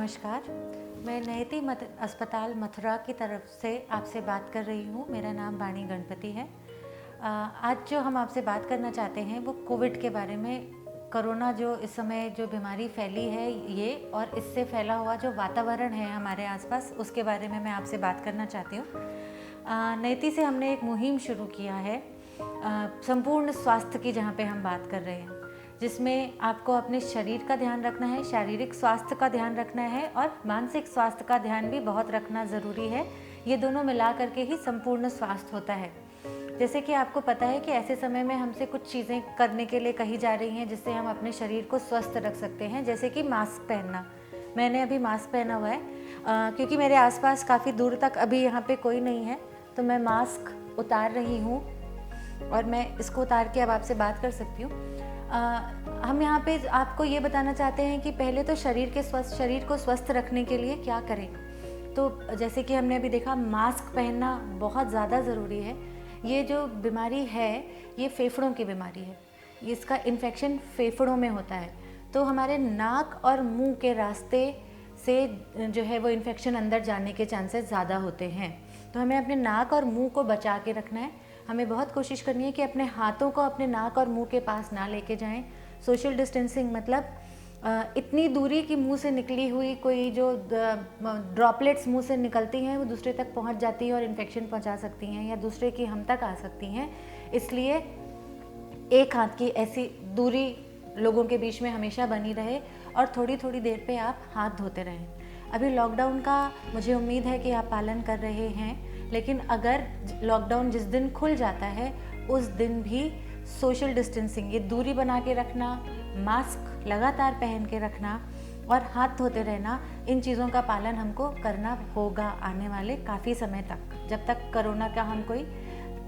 नमस्कार। मैं नयति अस्पताल मथुरा की तरफ से आपसे बात कर रही हूँ। मेरा नाम वाणी गणपति है। आज जो हम आपसे बात करना चाहते हैं वो कोविड के बारे में, कोरोना जो इस समय जो बीमारी फैली है ये, और इससे फैला हुआ जो वातावरण है हमारे आसपास, उसके बारे में मैं आपसे बात करना चाहती हूँ। नयति से हमने एक मुहिम शुरू किया है संपूर्ण स्वास्थ्य की, जहाँ पे हम बात कर रहे हैं, जिसमें आपको अपने शरीर का ध्यान रखना है, शारीरिक स्वास्थ्य का ध्यान रखना है और मानसिक स्वास्थ्य का ध्यान भी बहुत रखना ज़रूरी है। ये दोनों मिला करके ही संपूर्ण स्वास्थ्य होता है। जैसे कि आपको पता है कि ऐसे समय में हमसे कुछ चीज़ें करने के लिए कही जा रही हैं जिससे हम अपने शरीर को स्वस्थ रख सकते हैं, जैसे कि मास्क पहनना। मैंने अभी मास्क पहना हुआ है क्योंकि मेरे आसपास काफ़ी दूर तक अभी यहाँ पे कोई नहीं है, तो मैं मास्क उतार रही हूँ और मैं इसको उतार के अब आपसे बात कर सकती हूँ। हम यहाँ पे आपको ये बताना चाहते हैं कि पहले तो शरीर को स्वस्थ रखने के लिए क्या करें। तो जैसे कि हमने अभी देखा, मास्क पहनना बहुत ज़्यादा ज़रूरी है। ये जो बीमारी है ये फेफड़ों की बीमारी है, इसका इन्फेक्शन फेफड़ों में होता है, तो हमारे नाक और मुंह के रास्ते से जो है वो इन्फेक्शन अंदर जाने के चांसेस ज़्यादा होते हैं। तो हमें अपने नाक और मुंह को बचा के रखना है। हमें बहुत कोशिश करनी है कि अपने हाथों को अपने नाक और मुंह के पास ना लेके जाएं। सोशल डिस्टेंसिंग मतलब इतनी दूरी की मुंह से निकली हुई कोई जो ड्रॉपलेट्स मुंह से निकलती हैं वो दूसरे तक पहुंच जाती है और इन्फेक्शन पहुंचा सकती हैं या दूसरे की हम तक आ सकती हैं। इसलिए एक हाथ की ऐसी दूरी लोगों के बीच में हमेशा बनी रहे और थोड़ी थोड़ी देर पे आप हाथ धोते रहें। अभी लॉकडाउन का मुझे उम्मीद है कि आप पालन कर रहे हैं, लेकिन अगर लॉकडाउन जिस दिन खुल जाता है उस दिन भी सोशल डिस्टेंसिंग, ये दूरी बना के रखना, मास्क लगातार पहन के रखना और हाथ धोते रहना, इन चीज़ों का पालन हमको करना होगा आने वाले काफ़ी समय तक, जब तक कोरोना का हम कोई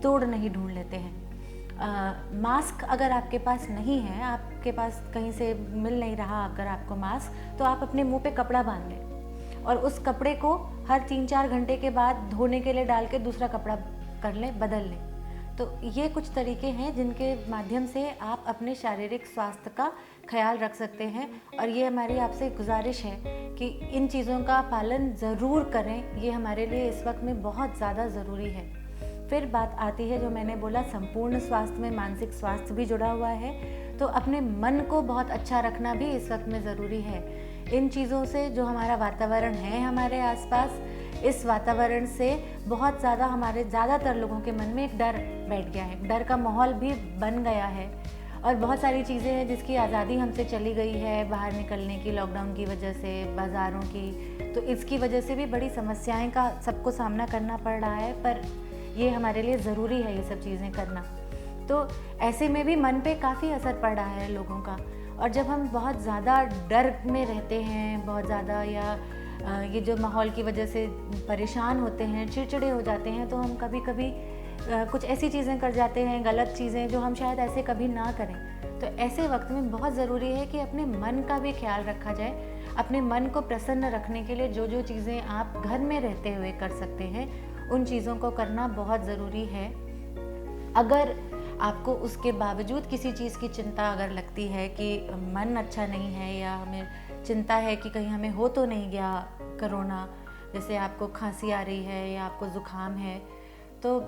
तोड़ नहीं ढूंढ लेते हैं। मास्क अगर आपके पास नहीं है, आपके पास कहीं से मिल नहीं रहा अगर आपको मास्क, तो आप अपने मुंह पे कपड़ा बांध लें और उस कपड़े को हर 3-4 घंटे के बाद धोने के लिए डाल के दूसरा कपड़ा कर लें, बदल लें। तो ये कुछ तरीके हैं जिनके माध्यम से आप अपने शारीरिक स्वास्थ्य का ख्याल रख सकते हैं, और ये हमारी आपसे गुजारिश है कि इन चीज़ों का पालन ज़रूर करें। ये हमारे लिए इस वक्त में बहुत ज़्यादा ज़रूरी है। फिर बात आती है, जो मैंने बोला, संपूर्ण स्वास्थ्य में मानसिक स्वास्थ्य भी जुड़ा हुआ है, तो अपने मन को बहुत अच्छा रखना भी इस वक्त में ज़रूरी है। इन चीज़ों से जो हमारा वातावरण है हमारे आसपास, इस वातावरण से बहुत ज़्यादा हमारे ज़्यादातर लोगों के मन में एक डर बैठ गया है, डर का माहौल भी बन गया है, और बहुत सारी चीज़ें हैं जिसकी आज़ादी हमसे चली गई है बाहर निकलने की, लॉकडाउन की वजह से, बाज़ारों की, तो इसकी वजह से भी बड़ी समस्याएं का सबको सामना करना पड़ रहा है, पर ये हमारे लिए ज़रूरी है ये सब चीज़ें करना। तो ऐसे में भी मन पे काफ़ी असर पड़ रहा है लोगों का, और जब हम बहुत ज़्यादा डर में रहते हैं, बहुत ज़्यादा, या ये जो माहौल की वजह से परेशान होते हैं, चिड़चिड़े हो जाते हैं, तो हम कभी कभी कुछ ऐसी चीज़ें कर जाते हैं, गलत चीज़ें जो हम शायद ऐसे कभी ना करें। तो ऐसे वक्त में बहुत ज़रूरी है कि अपने मन का भी ख्याल रखा जाए। अपने मन को प्रसन्न रखने के लिए जो जो चीज़ें आप घर में रहते हुए कर सकते हैं, उन चीज़ों को करना बहुत ज़रूरी है। अगर आपको उसके बावजूद किसी चीज़ की चिंता अगर लगती है कि मन अच्छा नहीं है, या हमें चिंता है कि कहीं हमें हो तो नहीं गया कोरोना, जैसे आपको खांसी आ रही है या आपको ज़ुकाम है, तो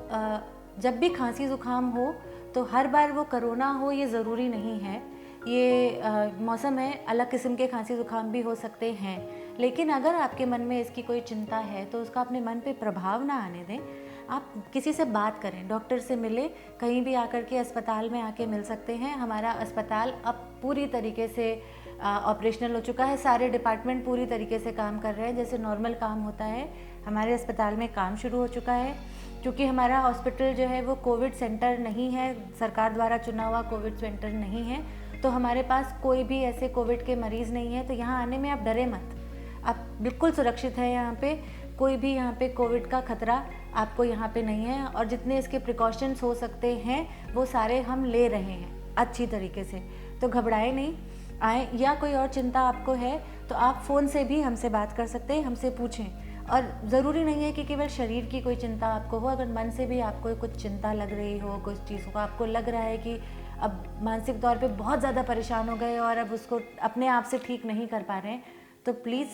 जब भी खांसी ज़ुकाम हो तो हर बार वो कोरोना हो ये ज़रूरी नहीं है। ये मौसम है, अलग किस्म के खांसी ज़ुकाम भी हो सकते हैं, लेकिन अगर आपके मन में इसकी कोई चिंता है तो उसका अपने मन पे प्रभाव ना आने दें। आप किसी से बात करें, डॉक्टर से मिले, कहीं भी आकर के अस्पताल में आके मिल सकते हैं। हमारा अस्पताल अब पूरी तरीके से ऑपरेशनल हो चुका है, सारे डिपार्टमेंट पूरी तरीके से काम कर रहे हैं, जैसे नॉर्मल काम होता है हमारे अस्पताल में काम शुरू हो चुका है। क्योंकि हमारा हॉस्पिटल जो है वो कोविड सेंटर नहीं है, सरकार द्वारा चुना हुआ कोविड सेंटर नहीं है, तो हमारे पास कोई भी ऐसे कोविड के मरीज़ नहीं है। तो यहाँ आने में आप डरे मत, आप बिल्कुल सुरक्षित हैं। यहाँ पे कोई भी यहाँ पे कोविड का खतरा आपको यहाँ पे नहीं है, और जितने इसके प्रिकॉशंस हो सकते हैं वो सारे हम ले रहे हैं अच्छी तरीके से। तो घबराए नहीं, आए, या कोई और चिंता आपको है तो आप फ़ोन से भी हमसे बात कर सकते हैं, हमसे पूछें। और ज़रूरी नहीं है कि केवल शरीर की कोई चिंता आपको हो, अगर मन से भी आपको कुछ चिंता लग रही हो, कुछ चीज़ों को आपको लग रहा है कि अब मानसिक तौर पे बहुत ज़्यादा परेशान हो गए और अब उसको अपने आप से ठीक नहीं कर पा रहे हैं, तो प्लीज़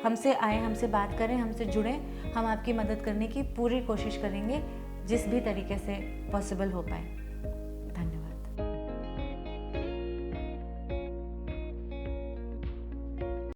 हमसे आएँ, हमसे बात करें, हमसे जुड़ें। हम आपकी मदद करने की पूरी कोशिश करेंगे जिस भी तरीके से पॉसिबल हो पाए।